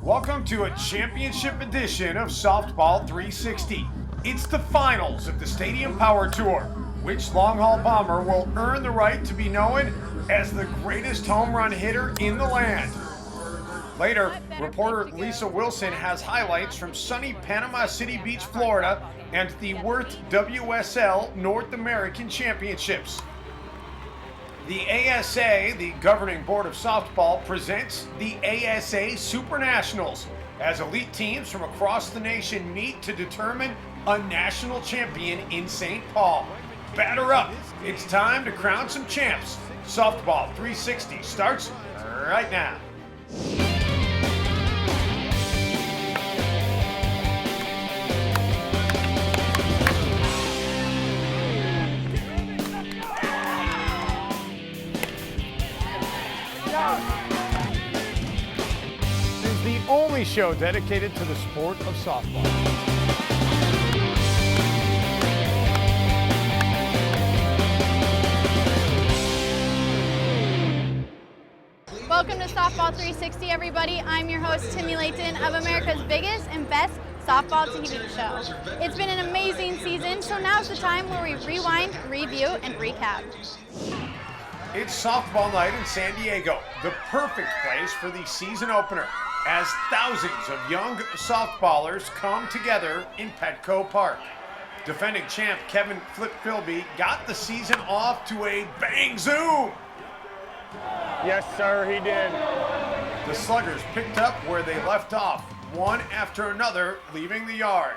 Welcome to a championship edition of Softball 360. It's the finals of the Stadium Power Tour. Which long-haul bomber will earn the right to be known as the greatest home run hitter in the land? Later, reporter Lisa Wilson has highlights from sunny Panama City Beach, Florida, and the Worth WSL North American Championships. The ASA, the governing board of softball, presents the ASA Super Nationals as elite teams from across the nation meet to determine a national champion in St. Paul. Batter up! It's time to crown some champs. Softball 360 starts right now. This is the only show dedicated to the sport of softball. Welcome to Softball 360, everybody. I'm your host, Timmy Layton, of America's biggest and best softball TV show. It's been an amazing season, so now's the time where we rewind, review, and recap. It's softball night in San Diego, the perfect place for the season opener, as thousands of young softballers come together in Petco Park. Defending champ Kevin Flip Philby got the season off to a bang zoom. Yes, sir, he did. The Sluggers picked up where they left off, one after another, leaving the yard.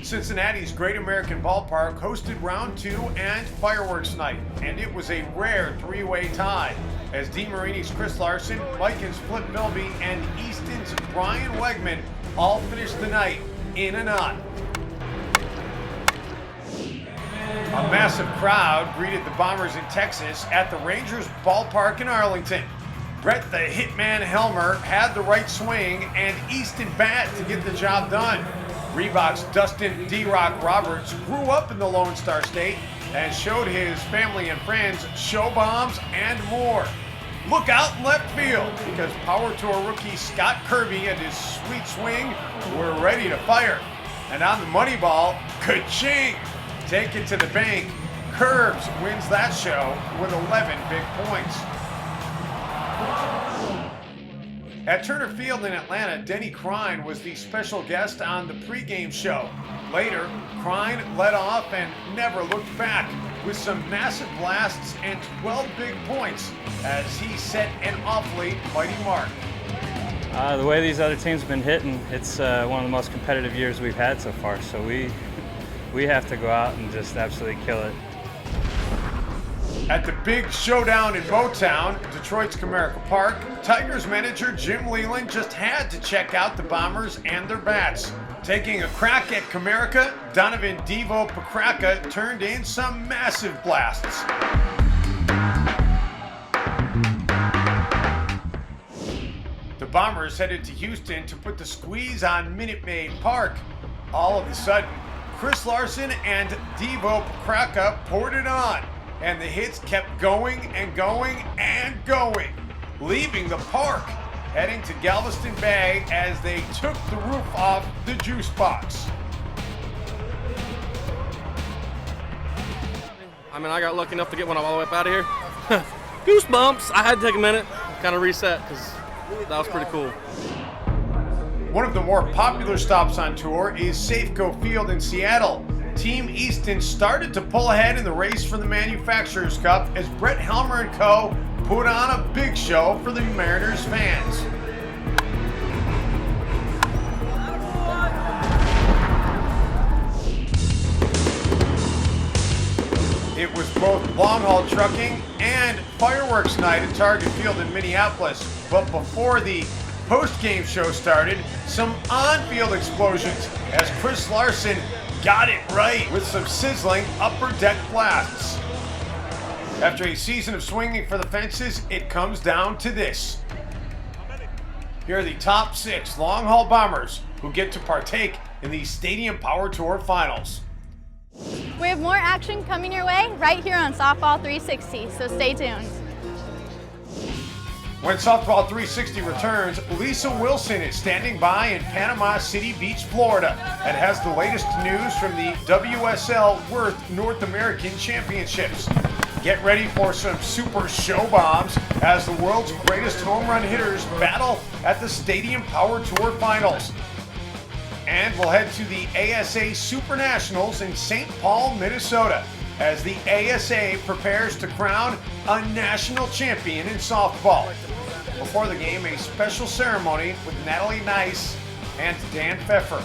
Cincinnati's Great American Ballpark hosted round 2 and fireworks night, and it was a rare three-way tie as DeMarini's Chris Larson, Mikan's Flip Philby, and Easton's Brian Wegman all finished the night in and on. A massive crowd greeted the Bombers in Texas at the Rangers ballpark in Arlington. Brett the Hitman Helmer had the right swing and Easton bat to get the job done. Reebok's Dustin D-Rock Roberts grew up in the Lone Star State and showed his family and friends show bombs and more. Look out in left field because Power Tour rookie Scott Kirby and his sweet swing were ready to fire. And on the money ball, ka-ching! Take it to the bank. Curbs wins that show with 11 big points. At Turner Field in Atlanta, Denny Crine was the special guest on the pregame show. Later, Crine led off and never looked back with some massive blasts and 12 big points as he set an awfully mighty mark. The way these other teams have been hitting, it's one of the most competitive years we've had so far, so we have to go out and just absolutely kill it. At the big showdown in Motown, Detroit's Comerica Park, Tigers manager Jim Leyland just had to check out the Bombers and their bats. Taking a crack at Comerica, Donovan Devo Pokraka turned in some massive blasts. The Bombers headed to Houston to put the squeeze on Minute Maid Park. All of a sudden, Chris Larson and Devo Pokraka poured it on, and the hits kept going and going and going, leaving the park, heading to Galveston Bay as they took the roof off the juice box. I mean, I got lucky enough to get one all the way up out of here. Goosebumps. I had to take a minute, kind of reset, because that was pretty cool. One of the more popular stops on tour is Safeco Field in Seattle. Team Easton started to pull ahead in the race for the Manufacturers Cup as Brett Helmer and co. put on a big show for the Mariners fans. It was both long-haul trucking and fireworks night at Target Field in Minneapolis. But before the post-game show started, some on-field explosions as Chris Larson got it right with some sizzling upper deck blasts. After a season of swinging for the fences, it comes down to this. Here are the top 6 long-haul Bombers who get to partake in the Stadium Power Tour Finals. We have more action coming your way right here on Softball 360, so stay tuned. When Softball 360 returns, Lisa Wilson is standing by in Panama City Beach, Florida, and has the latest news from the WSL Worth North American Championships. Get ready for some super show bombs as the world's greatest home run hitters battle at the Stadium Power Tour Finals. And we'll head to the ASA Super Nationals in St. Paul, Minnesota, as the ASA prepares to crown a national champion in softball. Before the game, a special ceremony with Natalie Nice and Dan Pfeffer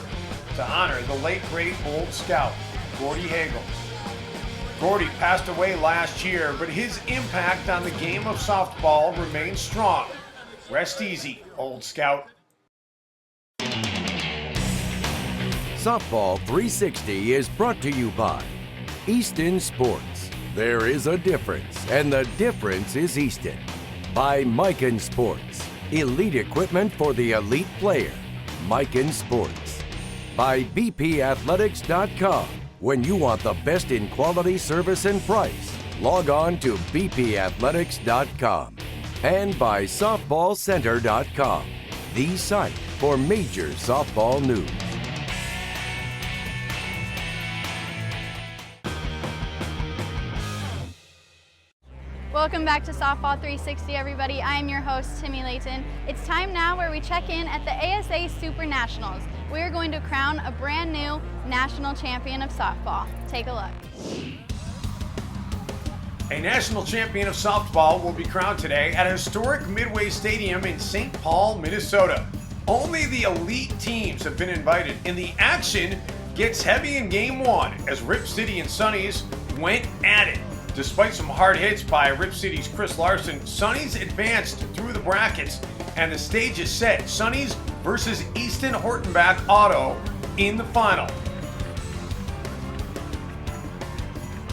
to honor the late great Old Scout, Gordy Hagel. Gordy passed away last year, but his impact on the game of softball remains strong. Rest easy, Old Scout. Softball 360 is brought to you by Easton Sports. There is a difference, and the difference is Easton. By Miken Sports. Elite equipment for the elite player. Miken Sports. By BPAthletics.com. When you want the best in quality, service, and price, log on to BPAthletics.com. And by SoftballCenter.com, the site for major softball news. Welcome back to Softball 360, everybody. I am your host, Timmy Layton. It's time now where we check in at the ASA Super Nationals. We are going to crown a brand new national champion of softball. Take a look. A national champion of softball will be crowned today at historic Midway Stadium in St. Paul, Minnesota. Only the elite teams have been invited, and the action gets heavy in Game 1 as Rip City and Sonny's went at it. Despite some hard hits by Rip City's Chris Larson, Sonny's advanced through the brackets, and the stage is set. Sonny's versus Easton Hortonbach Auto in the final.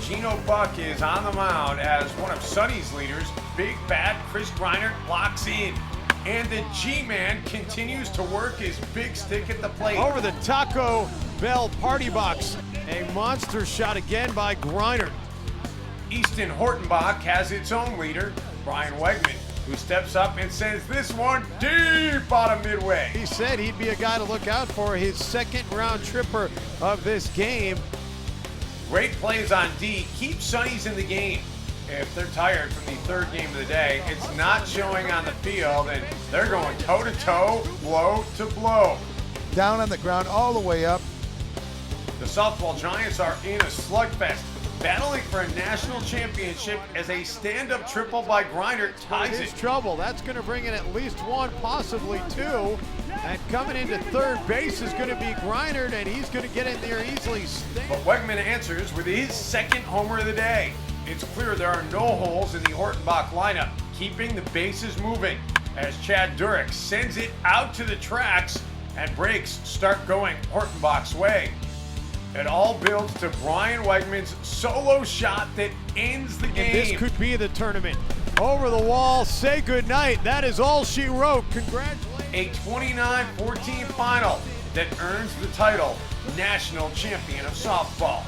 Gino Buck is on the mound as one of Sonny's leaders. Big bad Chris Greinert locks in. And the G-Man continues to work his big stick at the plate. Over the Taco Bell party box. A monster shot again by Greinert. Easton Hortonbach has its own leader, Brian Wegman, who steps up and sends this one deep out of midway. He said he'd be a guy to look out for, his second round tripper of this game. Great plays on D keep Sonny's in the game. If they're tired from the third game of the day, it's not showing on the field, and they're going toe-to-toe, blow to blow. Down on the ground all the way up. The softball Giants are in a slugfest, battling for a national championship as a stand-up triple by Greinert ties It's it. trouble. That's going to bring in at least one, possibly two. And coming into third base is going to be Greinert, and he's going to get in there easily. But Wegman answers with his second homer of the day. It's clear there are no holes in the Hortonbach lineup, keeping the bases moving as Chad Durick sends it out to the tracks and breaks start going Hortonbach's way. It all builds to Brian Wegman's solo shot that ends the game. And this could be the tournament. Over the wall, say goodnight. That is all she wrote. Congratulations. A 29-14 final that earns the title National Champion of Softball.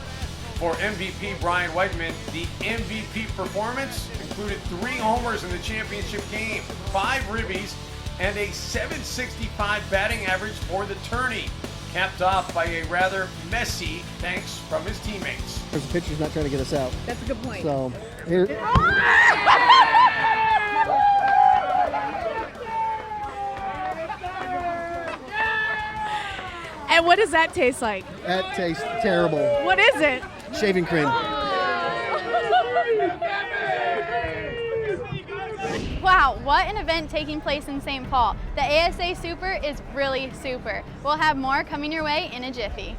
For MVP Brian Wegman, the MVP performance included 3 homers in the championship game, 5 ribbies, and a .765 batting average for the tourney, capped off by a rather messy thanks from his teammates. Because the pitcher's not trying to get us out. That's a good point. So, here. And what does that taste like? That tastes terrible. What is it? Shaving cream. Wow, what an event taking place in St. Paul. The ASA Super is really super. We'll have more coming your way in a jiffy.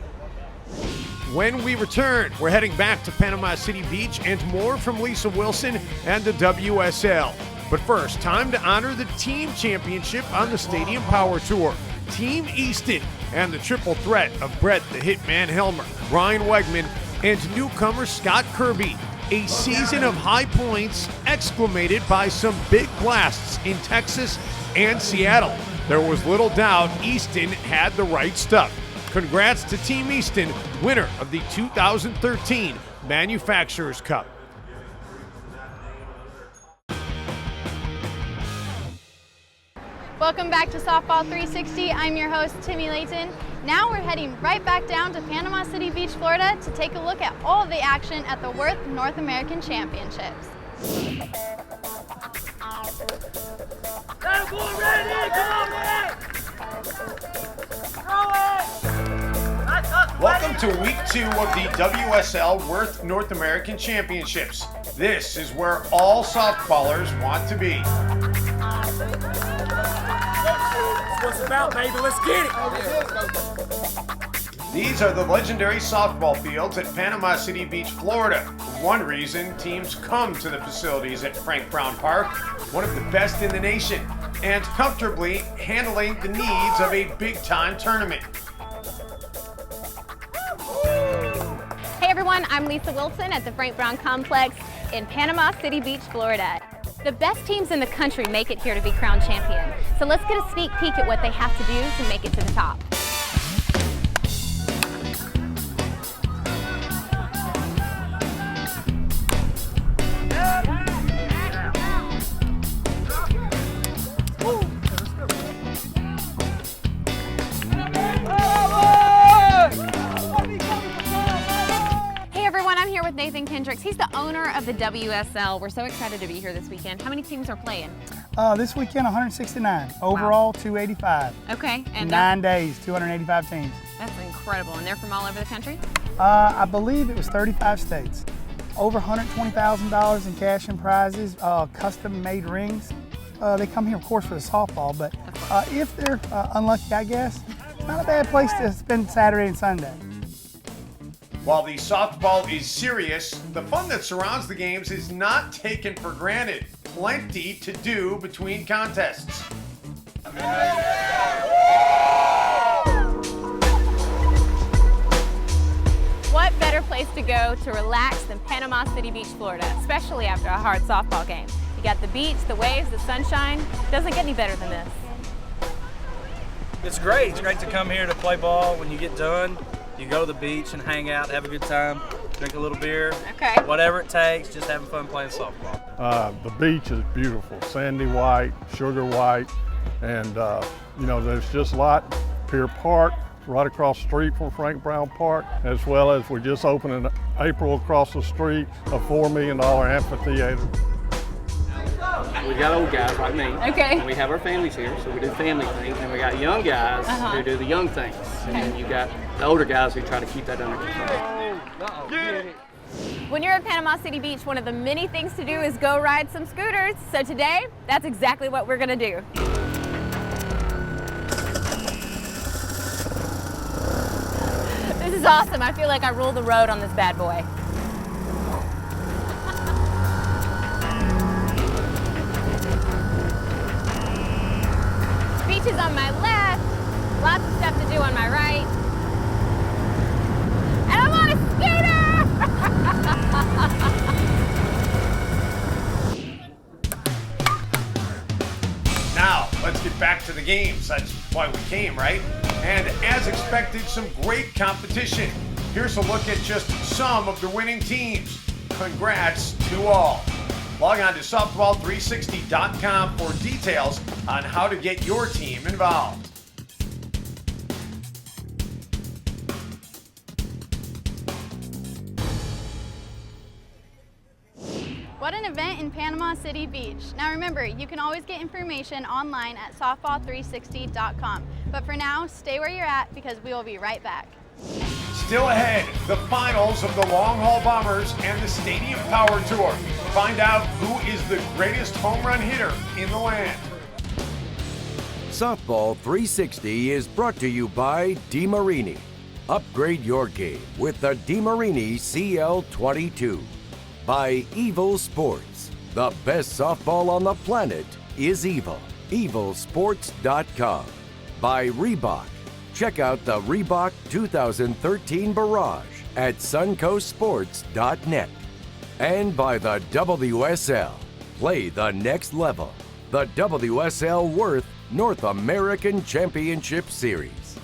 When we return, we're heading back to Panama City Beach and more from Lisa Wilson and the WSL. But first, time to honor the team championship on the Stadium Power Tour. Team Easton and the triple threat of Brett the Hitman Helmer, Brian Wegman, and newcomer Scott Kirby. A season of high points exclamated by some big blasts in Texas and Seattle. There was little doubt Easton had the right stuff. Congrats to Team Easton, winner of the 2013 Manufacturers Cup. Welcome back to Softball 360. I'm your host, Timmy Layton. Now we're heading right back down to Panama City Beach, Florida to take a look at all of the action at the Worth North American Championships. Welcome to week 2 of the WSL Worth North American Championships. This is where all softballers want to be. That's what it's about, baby. Let's get it. These are the legendary softball fields at Panama City Beach, Florida. One reason teams come to the facilities at Frank Brown Park, one of the best in the nation, and comfortably handling the needs of a big-time tournament. Hey everyone, I'm Lisa Wilson at the Frank Brown Complex in Panama City Beach, Florida. The best teams in the country make it here to be crowned champion. So let's get a sneak peek at what they have to do to make it to the top. Nathan Kendricks. He's the owner of the WSL. We're so excited to be here this weekend. How many teams are playing? This weekend, 169. Overall, wow. 285. Okay. And 9 days, 285 teams. That's incredible. And they're from all over the country? I believe it was 35 states. Over $120,000 in cash and prizes, custom-made rings. They come here, of course, for the softball, but if they're unlucky, I guess, it's not a bad place to spend Saturday and Sunday. While the softball is serious, the fun that surrounds the games is not taken for granted. Plenty to do between contests. What better place to go to relax than Panama City Beach, Florida, especially after a hard softball game. You got the beach, the waves, the sunshine. Doesn't get any better than this. It's great. It's great to come here to play ball. When you get done, you go to the beach and hang out, have a good time, drink a little beer. Okay. Whatever it takes, just having fun playing softball. The beach is beautiful, sandy white, sugar white, and you know, there's just a lot. Pier Park, right across the street from Frank Brown Park, as well as we just opened in April across the street a $4 million amphitheater. We got old guys like me. Okay. And we have our families here, so we do family things. And we got young guys who do the young things. And then you got the older guys who try to keep that under control. When you're at Panama City Beach, one of the many things to do is go ride some scooters. So today, that's exactly what we're gonna do. This is awesome. I feel like I rule the road on this bad boy. Beach is on my left, lots of stuff to do on my right. And I'm on a scooter! Now, let's get back to the games. That's why we came, right? And as expected, some great competition. Here's a look at just some of the winning teams. Congrats to all. Log on to softball360.com for details on how to get your team involved. What an event in Panama City Beach. Now remember, you can always get information online at softball360.com. But for now, stay where you're at because we will be right back. Still ahead, the finals of the Long Haul Bombers and the Stadium Power Tour. Find out who is the greatest home run hitter in the land. Softball 360 is brought to you by DeMarini. Upgrade your game with the DeMarini CL22. By Evil Sports. The best softball on the planet is evil. EvilSports.com. By Reebok. Check out the Reebok 2013 Barrage at suncoastsports.net. And by the WSL. Play the next level. The WSL Worth North American Championship Series.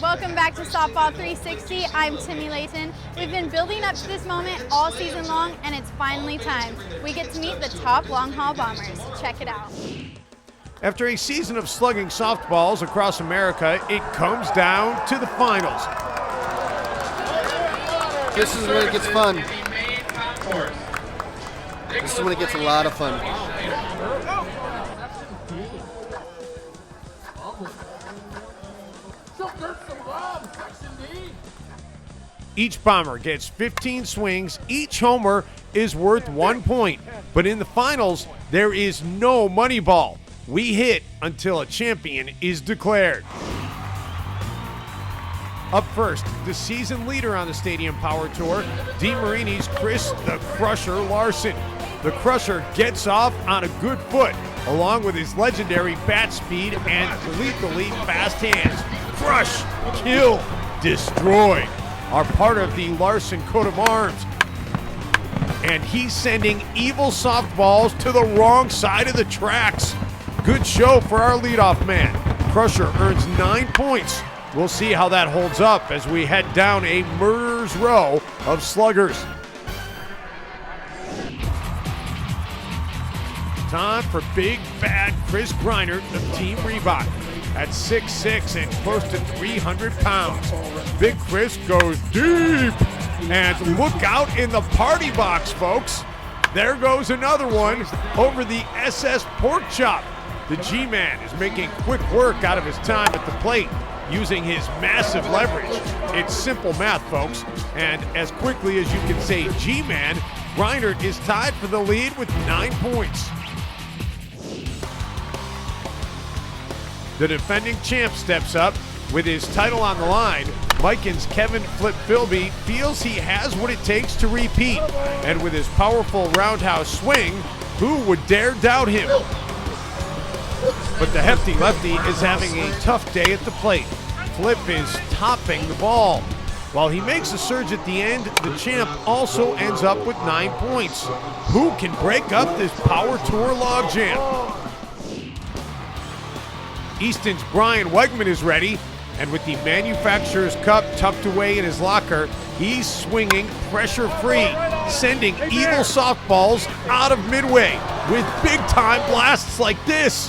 Welcome back to Softball 360. I'm Timmy Layton. We've been building up to this moment all season long, and it's finally time. We get to meet the top long haul bombers. Check it out. After a season of slugging softballs across America, it comes down to the finals. This is when it gets fun. This is when it gets a lot of fun. Each bomber gets 15 swings. Each homer is worth 1 point. But in the finals, there is no money ball. We hit until a champion is declared. Up first, the season leader on the Stadium Power Tour, DeMarini's Chris the Crusher Larson. The Crusher gets off on a good foot, along with his legendary bat speed and lethally fast hands. Crush, kill, destroy are part of the Larson coat of arms. And he's sending evil softballs to the wrong side of the tracks. Good show for our leadoff man. Crusher earns 9 points. We'll see how that holds up as we head down a murderer's row of sluggers. Time for big bad Chris Greinert of Team Reebok. At 6'6" and close to 300 pounds. Big Chris goes deep. And look out in the party box, folks. There goes another one over the SS Pork Chop. The G-Man is making quick work out of his time at the plate, using his massive leverage. It's simple math, folks. And as quickly as you can say G-Man, Greinert is tied for the lead with 9 points. The defending champ steps up. With his title on the line, Miken's Kevin Flip Philby feels he has what it takes to repeat. And with his powerful roundhouse swing, who would dare doubt him? But the hefty lefty is having a tough day at the plate. Flip is topping the ball. While he makes a surge at the end, the champ also ends up with 9 points. Who can break up this Power Tour logjam? Easton's Brian Wegman is ready, and with the Manufacturer's Cup tucked away in his locker, he's swinging pressure-free, sending evil softballs out of midway with big-time blasts like this.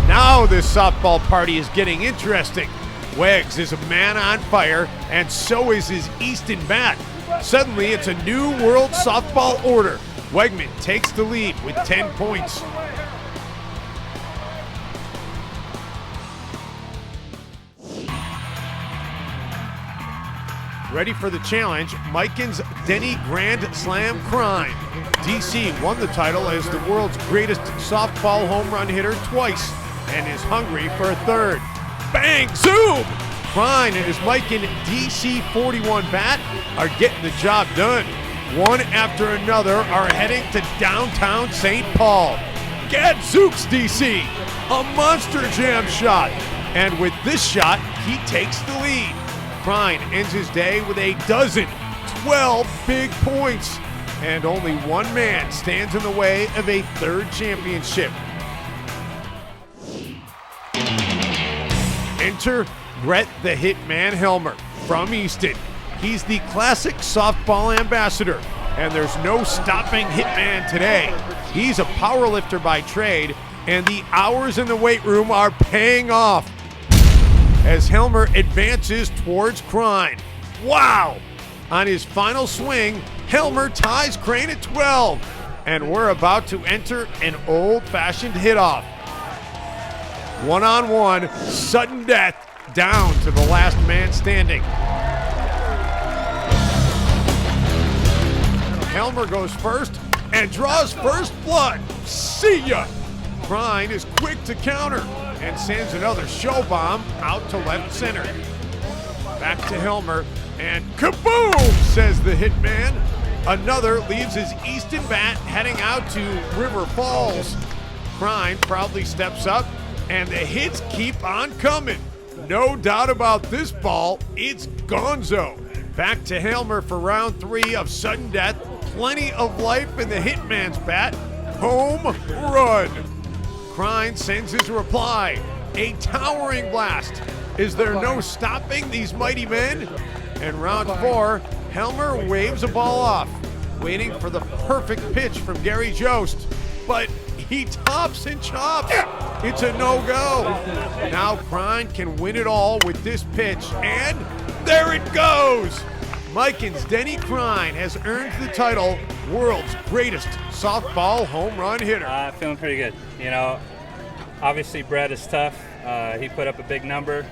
Now this softball party is getting interesting. Wegs is a man on fire, and so is his Easton bat. Suddenly, it's a new world softball order. Wegman takes the lead with 10 points. Ready for the challenge, Miken's Denny Grand Slam Crime. DC won the title as the world's greatest softball home run hitter twice and is hungry for a third. Bang! Zoom! Crime and his Miken DC 41 bat are getting the job done. One after another are heading to downtown St. Paul. Gadzooks DC, a monster jam shot. And with this shot, he takes the lead. Prine ends his day with a dozen, 12 big points, and only one man stands in the way of a third championship. Enter Brett the Hitman Helmer from Easton. He's the classic softball ambassador, and there's no stopping Hitman today. He's a powerlifter by trade, and the hours in the weight room are paying off as Helmer advances towards Crine. Wow! On his final swing, Helmer ties Crane at 12, and we're about to enter an old-fashioned hit-off. One-on-one, sudden death, down to the last man standing. Helmer goes first and draws first blood. See ya! Crine is quick to counter and sends another show bomb out to left center. Back to Helmer, and kaboom, says the Hitman. Another leaves his Easton bat heading out to River Falls. Crine proudly steps up, and the hits keep on coming. No doubt about this ball, it's gonzo. Back to Helmer for round 3 of sudden death. Plenty of life in the Hitman's bat. Home run. Crine sends his reply, a towering blast. Is there no stopping these mighty men? In round 4, Helmer waves a ball off, waiting for the perfect pitch from Gary Jost, but he tops and chops. It's a no-go. Now Krein can win it all with this pitch, and there it goes. Miken's Denny Krein has earned the title world's greatest softball home run hitter. Feeling pretty good. You know, obviously Brett is tough. He put up a big number.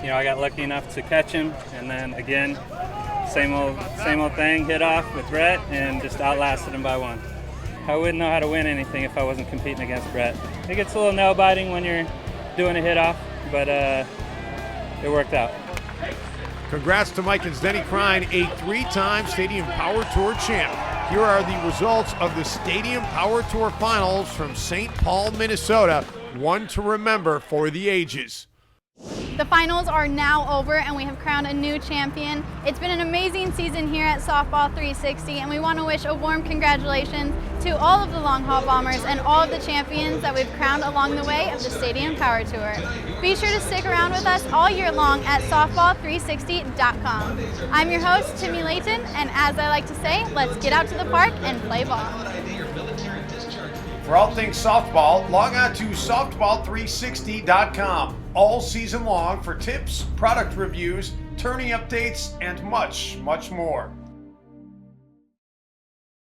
You know, I got lucky enough to catch him, and then again, same old thing, hit off with Brett and just outlasted him by 1. I wouldn't know how to win anything if I wasn't competing against Brett. It gets a little nail biting when you're doing a hit off, but it worked out. Congrats to Miken's Denny Krein, a 3-time Stadium Power Tour champ. Here are the results of the Stadium Power Tour Finals from St. Paul, Minnesota. One to remember for the ages. The finals are now over and we have crowned a new champion. It's been an amazing season here at Softball 360, and we want to wish a warm congratulations to all of the Long Haul Bombers and all of the champions that we've crowned along the way of the Stadium Power Tour. Be sure to stick around with us all year long at softball360.com. I'm your host, Timmy Layton, and as I like to say, let's get out to the park and play ball. For all things softball, log on to softball360.com all season long for tips, product reviews, tourney updates, and much, much more.